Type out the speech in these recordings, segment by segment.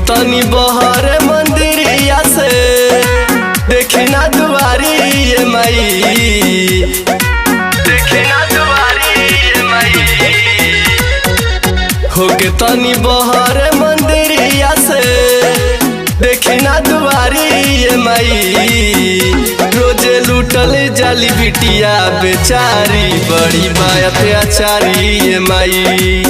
तनी बहर मंदिरिया से देखी ना दुआरी ये माई, देखी ना दुआरी ये माई। होके तनी बहर मंदिरिया से देखी ना दुआरी ये माई। रोजे लूटल जाली बिटिया बेचारी बड़ी बात अचारी ये माई।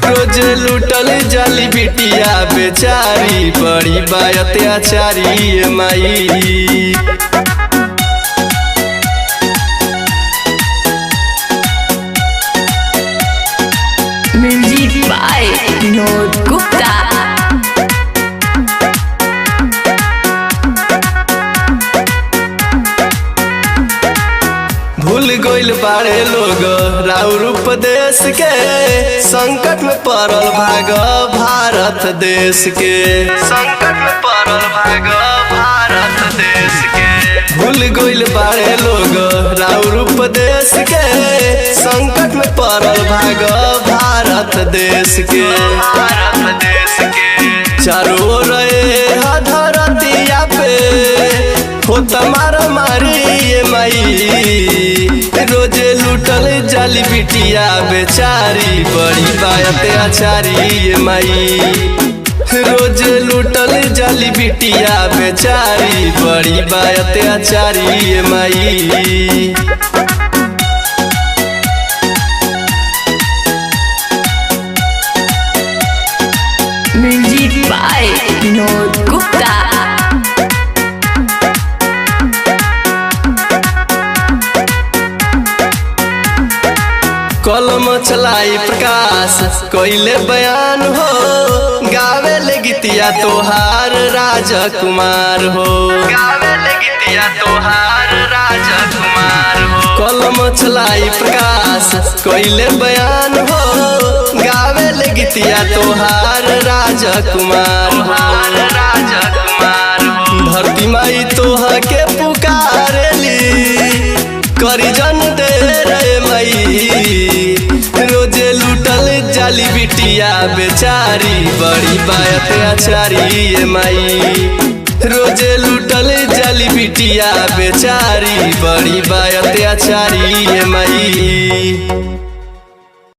रोजे लूटल जाली बिटिया बेचारी बड़ी बात अचारी ये माई। Music by Vinod Gupta. भूल गइल बाड़े लोग राउर उपदेश के, संकट में पड़ल भाग भारत देश के, संकट में पड़ल भाग भारत देश के। भूल गइल बाड़े लोग राउर उपदेश के, संकट में पड़ल भाग भारत देश के, भारत देश के। चारों ओर धरतिया पे हो तमारा मारी ये माई। रोजे लूटल जाली बिटिया बेचारी बड़ी बात अचारी ये माई। रोजे लूटल जाली बिटिया बेचारी बड़ी बात अचारी ये माई। Music by Vinod Gupta. कलम चलाई प्रकाश कोइले बयान हो, गावे ले गीतिया तोहार राजकुमार हो, गावे ले गीतिया तोहार राजकुमार हो। कलम चलाई प्रकाश कोइले बयान हो, गावे ले गीतिया तोहार राजकुमार हो, राजकुमार हो। धरती माई तोहा के पुकारेली करी जन दे रे माई। रोजे लूटल जाली बिटिया बेचारी बड़ी बात अचारी ये माई। रोजे लूटल जाली बिटिया बेचारी बड़ी बात अचारी ये माई।